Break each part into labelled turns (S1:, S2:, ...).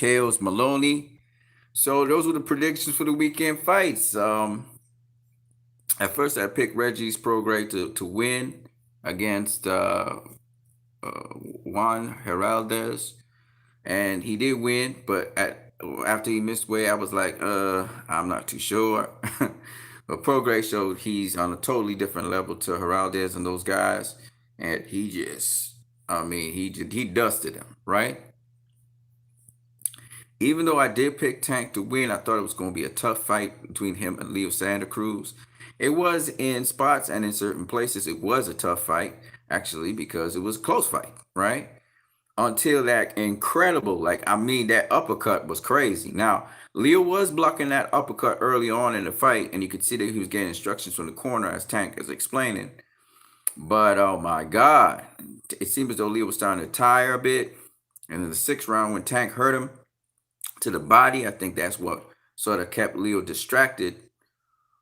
S1: KOs Maloney. So those were the predictions for the weekend fights. At first, I picked Reggie's Prograis to win against Juan Heraldez, and he did win. But after he missed weight, I was like, I'm not too sure. But Prograis showed he's on a totally different level to Heraldez and those guys, and he dusted him, right? Even though I did pick Tank to win, I thought it was going to be a tough fight between him and Leo Santa Cruz. It was in spots and in certain places. It was a tough fight, actually, because it was a close fight, right? Until that incredible, that uppercut was crazy. Now, Leo was blocking that uppercut early on in the fight, and you could see that he was getting instructions from the corner as Tank is explaining. But oh my God, it seemed as though Leo was starting to tire a bit. And in the sixth round, when Tank hurt him to the body, I think that's what sort of kept Leo distracted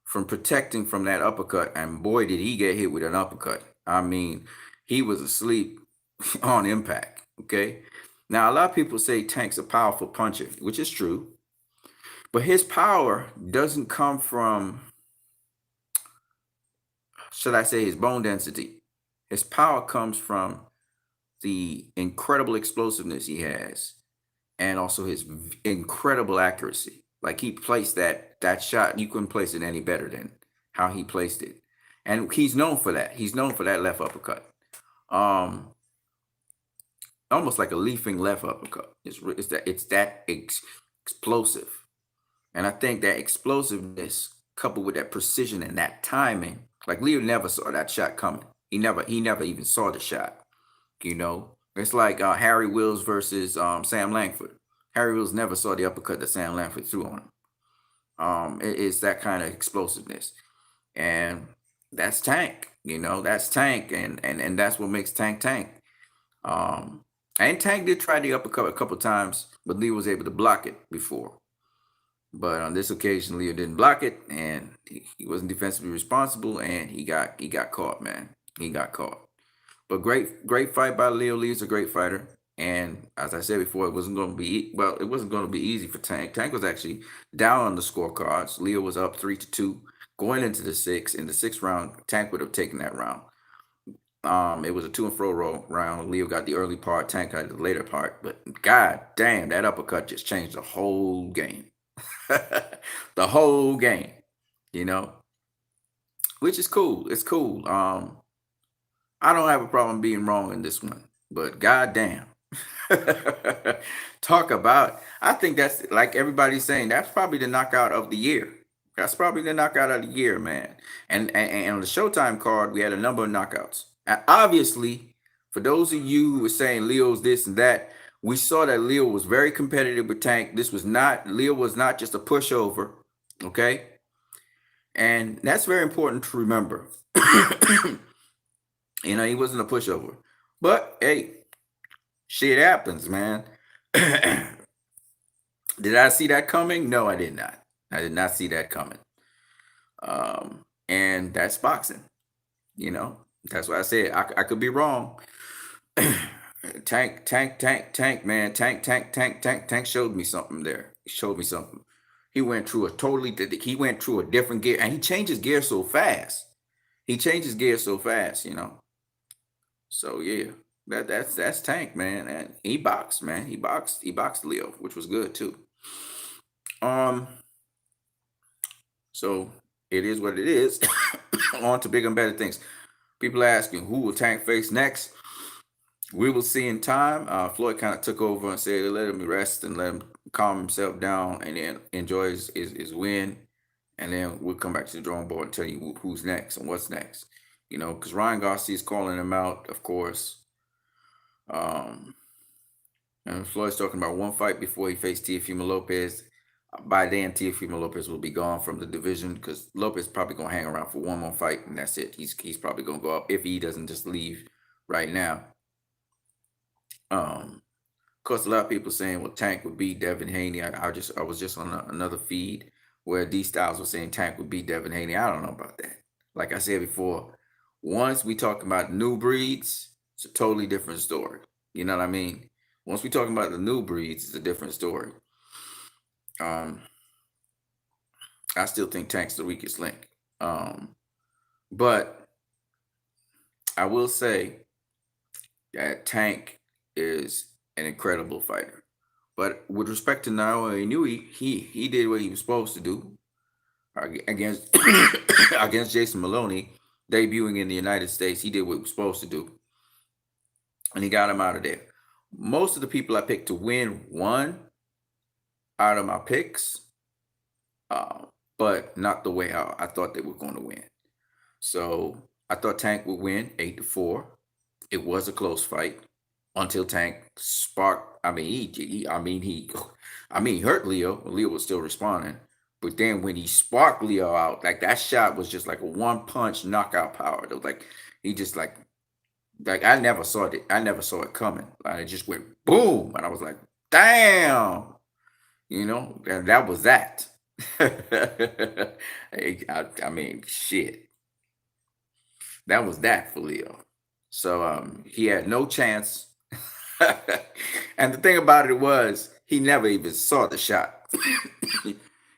S1: from protecting from that uppercut. And boy, did he get hit with an uppercut. He was asleep on impact. Okay. Now, a lot of people say Tank's a powerful puncher, which is true. But his power doesn't come from, should I say, his bone density. His power comes from the incredible explosiveness he has and also his incredible accuracy. Like he placed that shot, you couldn't place it any better than how he placed it. And he's known for that. He's known for that left uppercut. Um, Almost like a leafing left uppercut. It's that explosive. And I think that explosiveness coupled with that precision and that timing, like Leo never saw that shot coming. He never even saw the shot. It's like Harry Wills versus Sam Langford. Harry Wills never saw the uppercut that Sam Langford threw on him. It's that kind of explosiveness, and that's Tank. That's Tank, and that's what makes Tank Tank. And Tank did try the uppercut a couple times, but Leo was able to block it before. But on this occasion, Leo didn't block it, and he wasn't defensively responsible, and he got caught, man. He got caught. But great fight by Leo. Leo's a great fighter. And as I said before, it wasn't going to be easy for Tank. Tank was actually down on the scorecards. Leo was up 3-2 going into the sixth. In the sixth round, Tank would have taken that round. It was a to and fro round. Leo got the early part, Tank got the later part. But god damn, that uppercut just changed the whole game. The whole game, you know, which is cool. It's cool. I don't have a problem being wrong in this one, but goddamn. Talk about, I think that's like everybody's saying, that's probably the knockout of the year. That's probably the knockout of the year, man. And on the Showtime card, we had a number of knockouts. And obviously, for those of you who were saying Leo's this and that, we saw that Leo was very competitive with Tank. Leo was not just a pushover, okay? And that's very important to remember. He wasn't a pushover. But hey, shit happens, man. Did I see that coming? No, I did not. I did not see that coming. And that's boxing. That's why I said I could be wrong. Tank, man. Tank showed me something there. He showed me something. He went through a different gear, and he changes gear so fast. So yeah, that's Tank, man, and he boxed, man. He boxed Leo, which was good too. Um, so it is what it is. On to bigger and better things. People are asking who will Tank face next. We will see in time. Floyd kind of took over and said, let him rest and let him calm himself down and then enjoy his win. And then we'll come back to the drawing board and tell you who's next and what's next. Because Ryan Garcia is calling him out, of course. And Floyd's talking about one fight before he faced Teofimo Lopez. By then, Teofimo Lopez will be gone from the division because Lopez is probably going to hang around for one more fight, and that's it. He's probably going to go up if he doesn't just leave right now. Of course, a lot of people saying, well, Tank would beat Devin Haney. I was just on another feed where D Styles was saying Tank would beat Devin Haney. I don't know about that. Like I said before, once we talk about new breeds, it's a totally different story. You know what I mean? Once we talking about the new breeds, it's a different story. Um, I still think Tank's the weakest link. But I will say that Tank is an incredible fighter. But with respect to Naoya Inoue, he did what he was supposed to do against against Jason Maloney, debuting in the United States. He did what he was supposed to do, and he got him out of there. Most of the people I picked to win won out of my picks, uh, but not the way how I thought they were going to win. So I thought Tank would win 8-4. It was a close fight until Tank sparked. I mean, he hurt Leo. Leo was still responding, but then when he sparked Leo out, like that shot was just like a one punch knockout power. It was like he just like I never saw it. I never saw it coming. Like it just went boom, and I was like, damn, and that was that. I mean, shit, that was that for Leo. So he had no chance. And the thing about it was he never even saw the shot.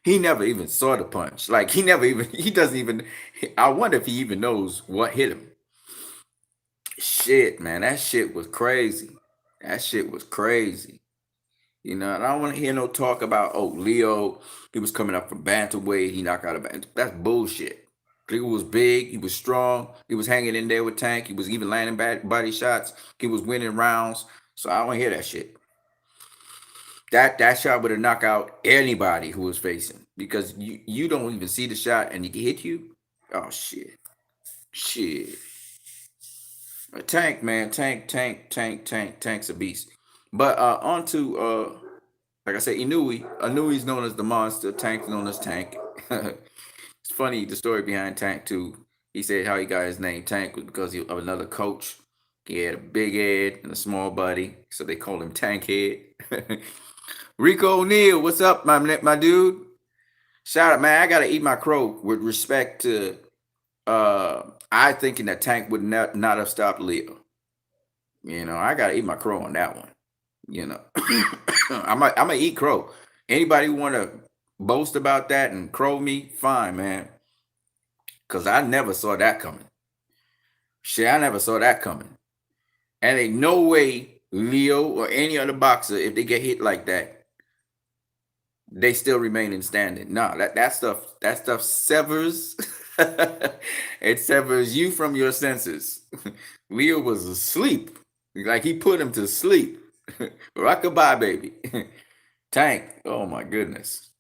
S1: He never even saw the punch. Like he doesn't even I wonder if he even knows what hit him. Shit, man, that shit was crazy. That shit was crazy. And I don't want to hear no talk about, oh, Leo, he was coming up from bantamweight, he knocked out a bantam. That's bullshit. Leo was big, he was strong, he was hanging in there with Tank, he was even landing body shots, he was winning rounds. So I don't want to hear that shit. That shot would have knocked out anybody who was facing because you don't even see the shot and he hit you. Oh shit. Shit. Tank, man, Tank's a beast. But on to like I said, Inoue's known as the monster. Tank's known as Tank. It's funny the story behind Tank too. He said how he got his name Tank was because of another coach. He had a big head and a small body, so they called him Tank Head. Rico O'Neal, what's up, my dude? Shout out, man. I gotta eat my crow with respect to I thinking that Tank would not have stopped Leo. I gotta eat my crow on that one. I'm gonna eat crow. Anybody want to boast about that and crow me? Fine, man. Cause I never saw that coming. Shit, I never saw that coming. And ain't no way Leo or any other boxer, if they get hit like that, they still remain in standing. No, that stuff severs. It severs you from your senses. Leo was asleep. Like he put him to sleep. Rockabye, baby. Tank. Oh my goodness.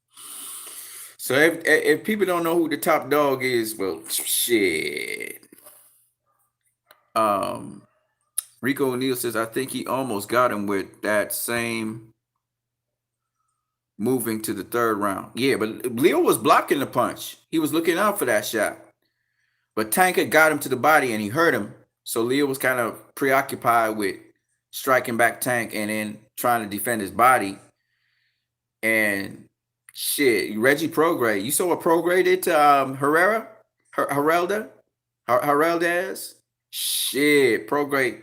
S1: So if people don't know who the top dog is, well, shit. Um, Rico O'Neal says I think he almost got him with that same moving to the third round. Yeah, but Leo was blocking the punch. He was looking out for that shot. But Tank had got him to the body and he hurt him. So Leo was kind of preoccupied with striking back Tank and then trying to defend his body. And shit, Reggie Prograis. You saw what Prograis did to Heraldez? Shit, Prograis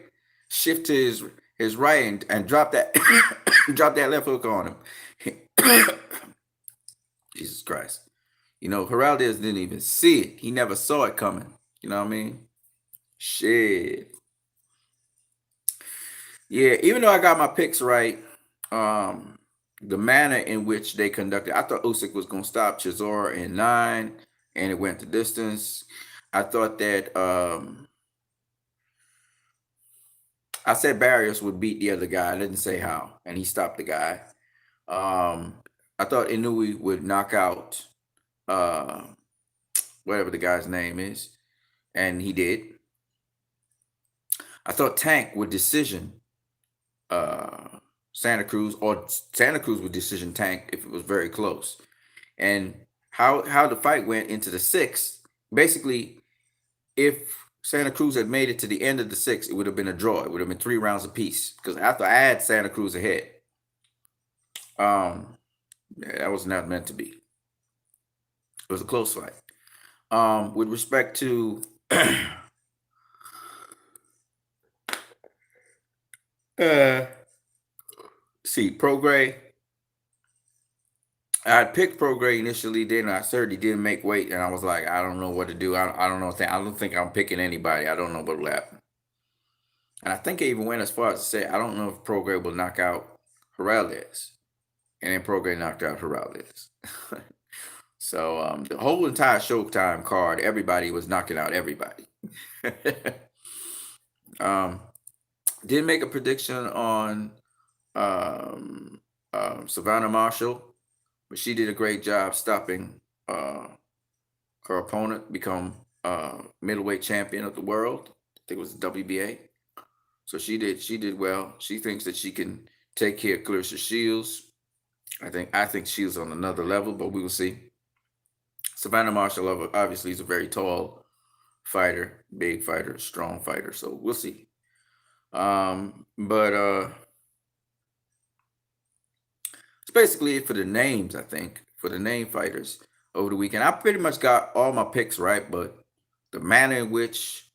S1: shift to his right and drop that drop that left hook on him. Jesus Christ. Heraldez didn't even see it. He never saw it coming. You know what I mean? Shit. Yeah, even though I got my picks right, the manner in which they conducted, I thought Usyk was going to stop Chisora in 9, and it went the distance. I thought that I said Barrios would beat the other guy. I didn't say how, and he stopped the guy. I thought Inui would knock out whatever the guy's name is, and he did. I thought Tank would decision Santa Cruz, or Santa Cruz would decision Tank if it was very close. And how the fight went into the 6th, basically, if Santa Cruz had made it to the end of the 6th, it would have been a draw. It would have been 3 rounds apiece. Because after I had Santa Cruz ahead, that was not meant to be. It was a close fight. With respect to see, Prograis. I picked Prograis initially, then I certainly didn't make weight, and I was like, I don't know what to do. I don't know. I don't think I'm picking anybody. I don't know what will happen. And I think I even went as far as to say, I don't know if Prograis will knock out Morales. And then Prograis knocked out Morales. So the whole entire Showtime card, everybody was knocking out everybody. um, did make a prediction on um, Savannah Marshall, but she did a great job stopping her opponent become middleweight champion of the world. I think it was the WBA. So she did well. She thinks that she can take care of Clarissa Shields. I think Shields on another level, but we will see. Savannah Marshall obviously is a very tall fighter, big fighter, strong fighter. So we'll see. But it's basically it for the names, I think, for the name fighters over the weekend. I pretty much got all my picks right, but the manner in which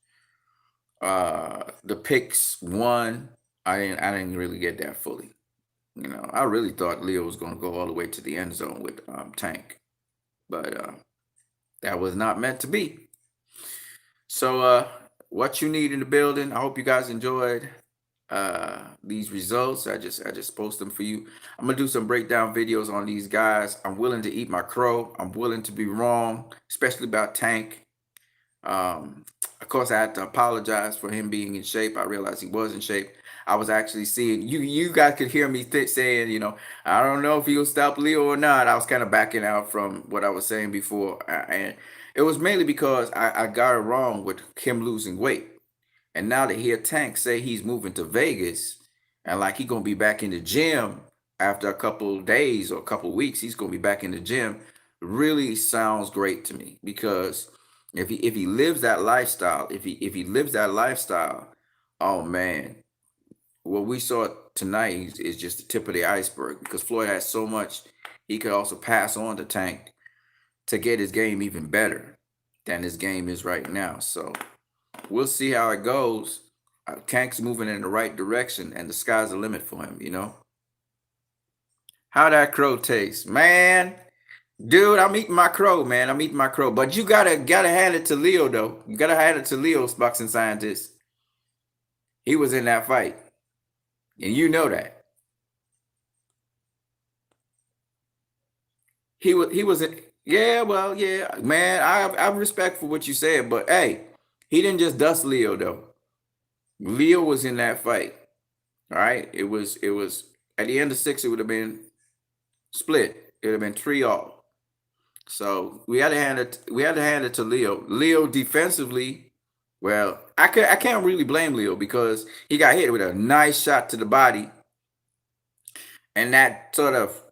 S1: the picks won, I didn't really get that fully. You know, I really thought Leo was going to go all the way to the end zone with Tank, but that was not meant to be. So, what you need in the building? I hope you guys enjoyed these results. I just post them for you. I'm gonna do some breakdown videos on these guys. I'm willing to eat my crow. I'm willing to be wrong, especially about Tank. Of course, I had to apologize for him being in shape. I realized he was in shape. I was actually seeing you. You guys could hear me saying, I don't know if he'll stop Leo or not. I was kind of backing out from what I was saying before, and it was mainly because I got it wrong with him losing weight. And now to hear Tank say he's moving to Vegas and like he's gonna be back in the gym after a couple days or a couple weeks, he's gonna be back in the gym, really sounds great to me because if he lives that lifestyle, if he lives that lifestyle, oh man, what we saw tonight is just the tip of the iceberg because Floyd has so much he could also pass on to Tank to get his game even better than his game is right now. So we'll see how it goes. Tank's moving in the right direction, and the sky's the limit for him. How that crow taste, man? Dude, I'm eating my crow, man. I'm eating my crow. But you gotta hand it to Leo, though. You gotta hand it to Leo's boxing scientist. He was in that fight, and you know that. He was in. Yeah, well, yeah, man. I have respect for what you said, but hey, he didn't just dust Leo though. Leo was in that fight. All right. It was at the end of six, it would have been split. It would have been 3-all. So we had to hand it to Leo. Leo defensively, well, I can't really blame Leo because he got hit with a nice shot to the body, and that sort of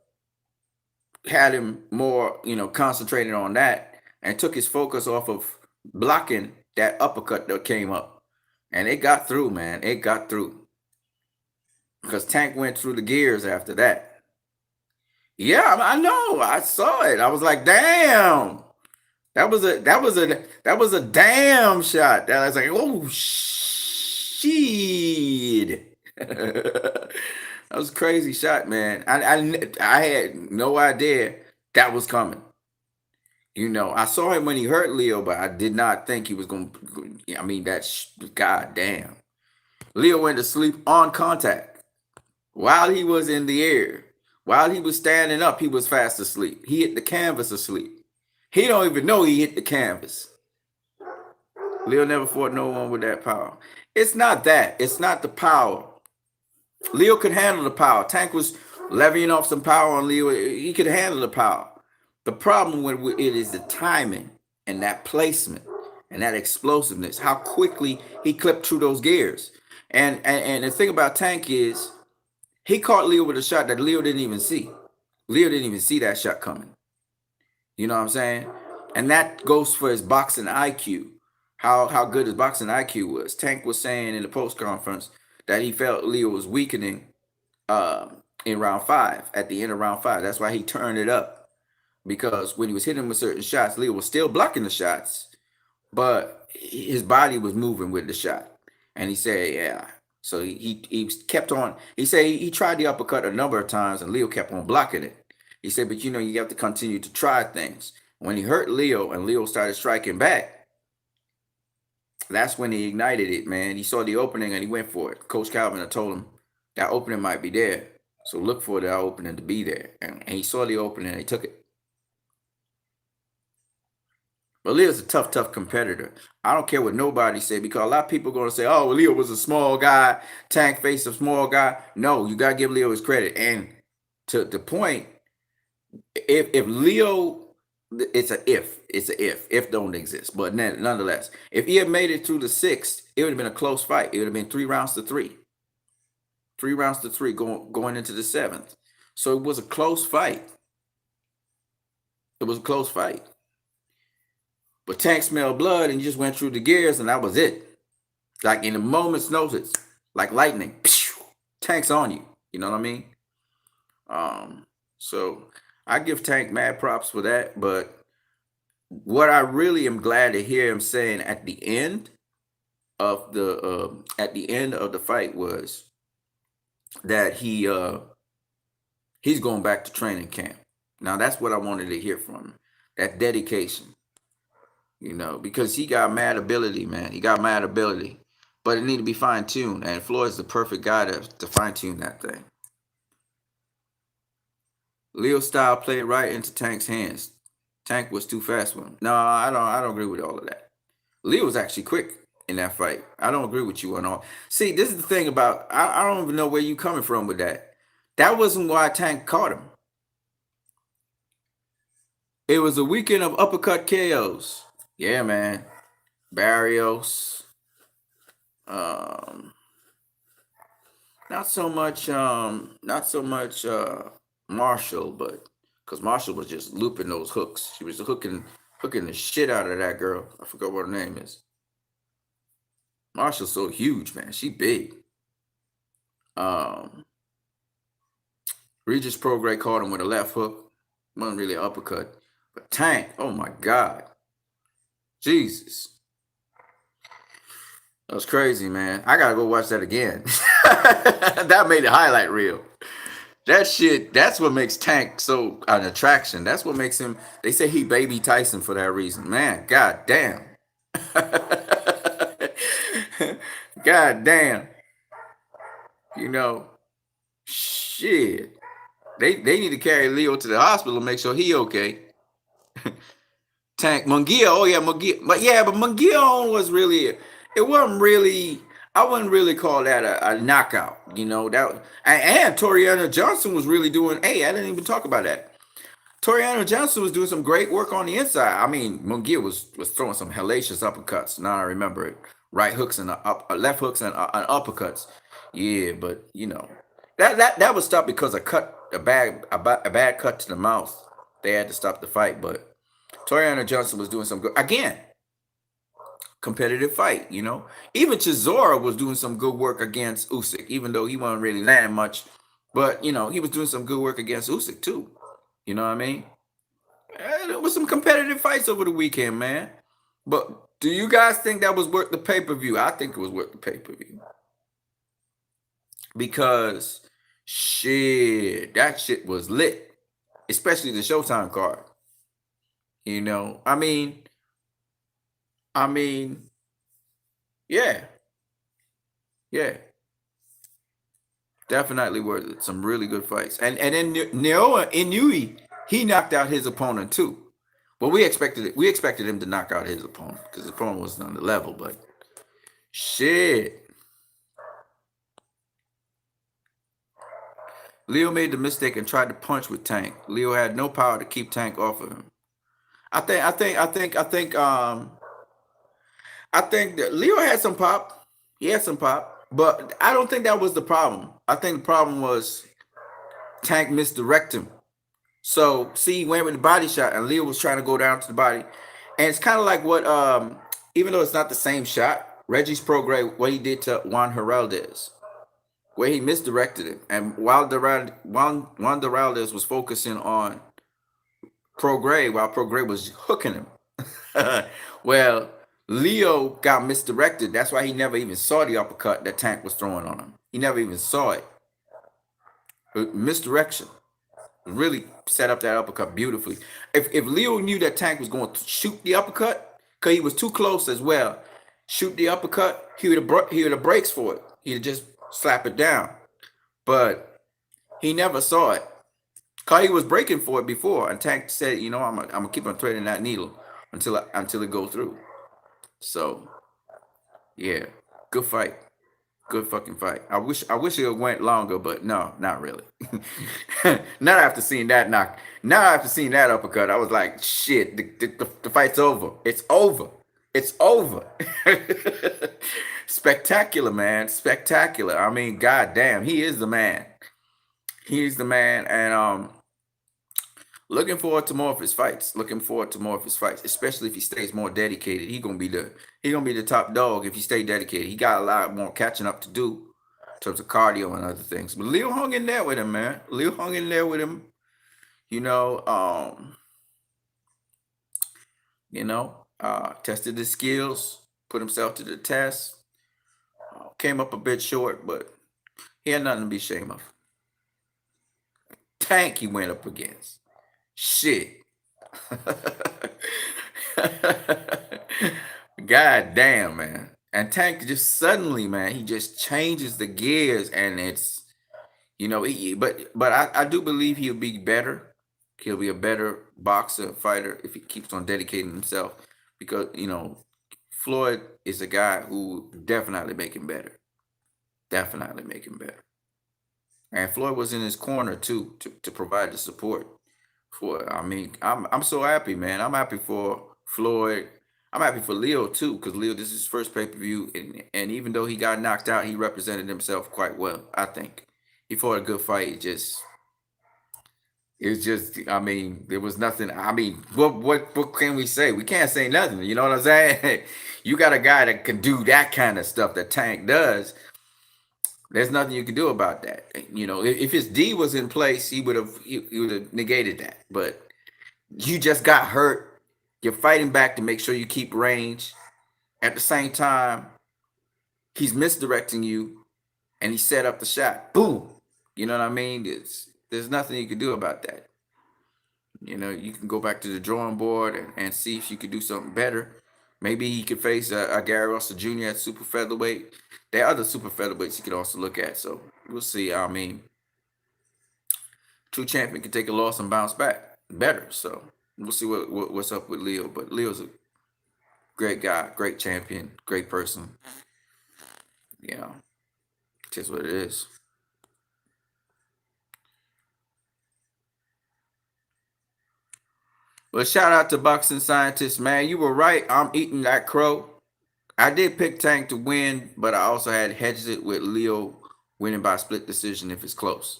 S1: had him more, concentrated on that and took his focus off of blocking that uppercut that came up. And it got through, man. It got through. Because Tank went through the gears after that. Yeah, I know. I saw it. I was like, damn. That was a damn shot. That I was like, oh shit. That was a crazy shot, man. I had no idea that was coming. I saw him when he hurt Leo, but I did not think he was going to. I mean, god damn. Leo went to sleep on contact while he was in the air. While he was standing up, he was fast asleep. He hit the canvas asleep. He don't even know he hit the canvas. Leo never fought no one with that power. It's not that. It's not the power. Leo could handle the power. Tank was levying off some power on Leo. He could handle the power. The problem with it is the timing and that placement and that explosiveness, how quickly he clipped through those gears. And the thing about Tank is he caught Leo with a shot that Leo didn't even see. Leo didn't even see that shot coming. You know what I'm saying? And that goes for his boxing IQ. How good his boxing IQ was. Tank was saying in the post conference that he felt Leo was weakening in round 5, at the end of round 5. That's why he turned it up. Because when he was hitting with certain shots, Leo was still blocking the shots, but his body was moving with the shot. And he said, yeah, So he kept on. He said he tried the uppercut a number of times, and Leo kept on blocking it. He said, but you have to continue to try things. When he hurt Leo and Leo started striking back, that's when he ignited it, man. He saw the opening and he went for it. Coach Calvin had told him that opening might be there, so look for that opening to be there. And he saw the opening and he took it. But Leo's a tough competitor. I don't care what nobody say, because a lot of people are going to say, oh, Leo was a small guy. Tank faced a small guy. No, you got to give Leo his credit. And to the point, if Leo, it's a if. If don't exist. But nonetheless, if he had made it through the sixth, it would have been a close fight. It would have been 3 rounds to 3. 3 rounds to 3 going into the seventh. So it was a close fight. It was a close fight. But Tank smelled blood and just went through the gears, and that was it. Like in a moment's notice, like lightning, Tank's on you. You know what I mean? So I give Tank mad props for that. But what I really am glad to hear him saying at the end of the fight was that he's going back to training camp. Now that's what I wanted to hear from him. That dedication. Because he got mad ability, man. He got mad ability. But it need to be fine-tuned. And Floyd's the perfect guy to fine-tune that thing. Leo's style played right into Tank's hands. Tank was too fast for him. No, I don't agree with all of that. Leo was actually quick in that fight. I don't agree with you on all. See, this is the thing about, I don't even know where you coming from with that. That wasn't why Tank caught him. It was a weekend of uppercut KOs. Yeah, man. Barrios. Not so much Marshall, but because Marshall was just looping those hooks. She was hooking the shit out of that girl. I forgot what her name is. Marshall's so huge, man. She big. Regis Prograis caught him with a left hook. Wasn't really an uppercut. But Tank, oh my God. Jesus. That was crazy, man. I gotta go watch that again. That made the highlight reel. That shit, that's what makes Tank so an attraction. That's what makes him, they say he baby Tyson for that reason. Man, god damn. God damn. Shit. They need to carry Leo to the hospital and make sure he okay. Tank Munguia, oh yeah, Munguia, but Munguia was really, it wasn't really, I wouldn't really call that a knockout, that, and Toriano Johnson was really doing. Hey, I didn't even talk about that. Toriano Johnson was doing some great work on the inside. I mean, Munguia was throwing some hellacious uppercuts. Now I remember it, right hooks and left hooks and uppercuts. Yeah, but that was stopped because a bad cut to the mouth. They had to stop the fight, but Toriano Johnson was doing some good, again, competitive fight, Even Chisora was doing some good work against Usyk, even though he wasn't really landing much. But, he was doing some good work against Usyk, too. You know what I mean? And there was some competitive fights over the weekend, man. But do you guys think that was worth the pay-per-view? I think it was worth the pay-per-view. Because, shit, that shit was lit. Especially the Showtime card. I mean, yeah. Definitely were some really good fights. And then Inue, he knocked out his opponent too. Well, we expected him to knock out his opponent because his opponent wasn't on the level, but shit. Leo made the mistake and tried to punch with Tank. Leo had no power to keep Tank off of him. I think that Leo had some pop. He had some pop, but I don't think that was the problem. I think the problem was Tank misdirected him. So, see, he went with the body shot, and Leo was trying to go down to the body. And it's kind of like what, even though it's not the same shot, Regis Prograis, what he did to Juan Heraldez, where he misdirected him. And while Juan Heraldez was focusing on Prograis, while Prograis was hooking him. Well, Leo got misdirected. That's why he never even saw the uppercut that Tank was throwing on him. He never even saw it. Misdirection. Really set up that uppercut beautifully. If Leo knew that Tank was going to shoot the uppercut, because he was too close as well, shoot the uppercut, he would have breaks for it. He'd just slap it down. But he never saw it. Cause he was breaking for it before, and Tank said, "You know, I'm gonna keep on threading that needle until it goes through." So yeah, good fight. Good fucking fight. I wish it went longer, but no, not really. Not after seeing that knock. Now after seeing that uppercut, I was like, shit, the fight's over. It's over. It's over. Spectacular, man. Spectacular. I mean, goddamn, he is the man. He's the man, and looking forward to more of his fights. Looking forward to more of his fights, especially if he stays more dedicated. He gonna be the top dog if he stay dedicated. He got a lot more catching up to do in terms of cardio and other things. But Leo hung in there with him, man. Leo hung in there with him. You know, tested his skills, put himself to the test. Came up a bit short, but he had nothing to be ashamed of. Tank he went up against. Shit. God damn, man. And Tank just suddenly, man, he just changes the gears, and it's but I do believe he'll be better. He'll be a better boxer, fighter if he keeps on dedicating himself. Because, Floyd is a guy who definitely make him better. Definitely make him better. And Floyd was in his corner too to provide the support. I mean, I'm so happy, man. I'm happy for Floyd. I'm happy for Leo too, because Leo, this is his first pay-per-view, and even though he got knocked out, he represented himself quite well. I think he fought a good fight. I mean, there was nothing. I mean, what can we say? We can't say nothing. You know what I'm saying? You got a guy that can do that kind of stuff that Tank does. There's nothing you can do about that. If his D was in place, he would have negated that. But you just got hurt. You're fighting back to make sure you keep range. At the same time, he's misdirecting you, and he set up the shot. Boom. You know what I mean? There's nothing you can do about that. You can go back to the drawing board and see if you could do something better. Maybe he could face a Gary Russell Jr. at super featherweight. There are other super featherweights you could also look at. So we'll see. I mean, true champion can take a loss and bounce back better. So we'll see what's up with Leo. But Leo's a great guy, great champion, great person. It is what it is. Well, shout out to boxing scientists, man. You were right. I'm eating that crow. I did pick Tank to win, but I also had hedged it with Leo winning by split decision if it's close.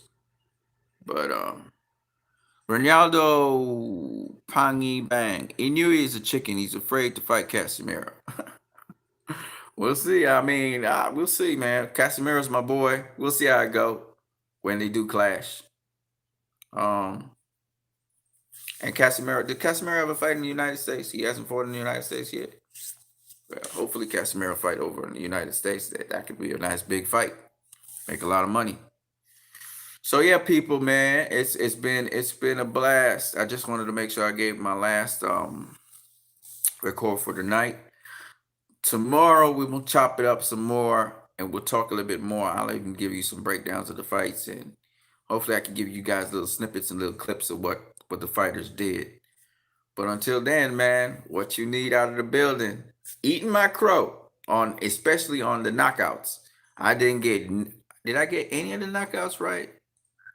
S1: But Ronaldo Pangi Bang. He knew he's a chicken. He's afraid to fight Casemiro. We'll see. I mean, we'll see, man. Casemiro's my boy. We'll see how it go when they do clash. And did Casemiro ever fight in the United States? He hasn't fought in the United States yet. Well, hopefully Casemiro fight over in the United States. That could be a nice big fight. Make a lot of money. So yeah, people, man, it's been a blast. I just wanted to make sure I gave my last record for tonight. Tomorrow we will chop it up some more, and we'll talk a little bit more. I'll even give you some breakdowns of the fights, and hopefully I can give you guys little snippets and little clips of what the fighters did. But until then, man, what you need out of the building, eating my crow, especially on the knockouts. Did I get any of the knockouts right?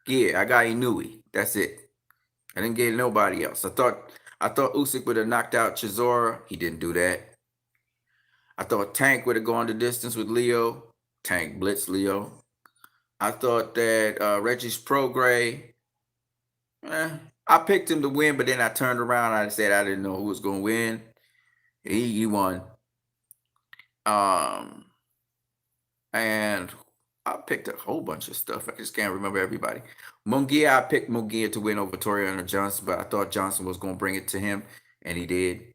S1: Yeah, I got Inui. That's it. I didn't get nobody else. I thought Usyk would have knocked out Chisora. He didn't do that. I thought Tank would have gone the distance with Leo. Tank blitzed Leo. I thought that Regis Prograis, I picked him to win, but then I turned around and I said I didn't know who was going to win. He won. And I picked a whole bunch of stuff. I just can't remember everybody. Munguia, I picked Munguia to win over Toriano Johnson, but I thought Johnson was going to bring it to him, and he did.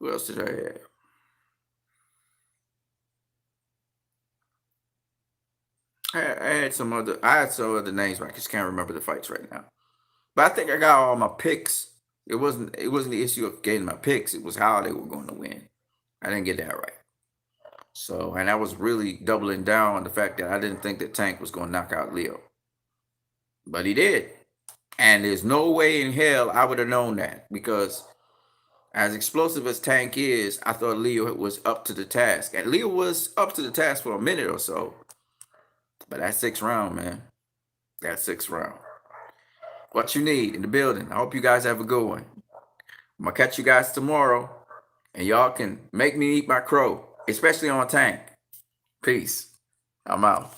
S1: Who else did I have? I had some other names, but I just can't remember the fights right now. But I think I got all my picks. It wasn't the issue of getting my picks. It was how they were going to win. I didn't get that right. So, and I was really doubling down on the fact that I didn't think that Tank was going to knock out Leo, but he did. And there's no way in hell I would have known that, because as explosive as Tank is, I thought Leo was up to the task. And Leo was up to the task for a minute or so. But that sixth round, man. That sixth round. What you need in the building. I hope you guys have a good one. I'm going to catch you guys tomorrow. And y'all can make me eat my crow, especially on Tank. Peace. I'm out.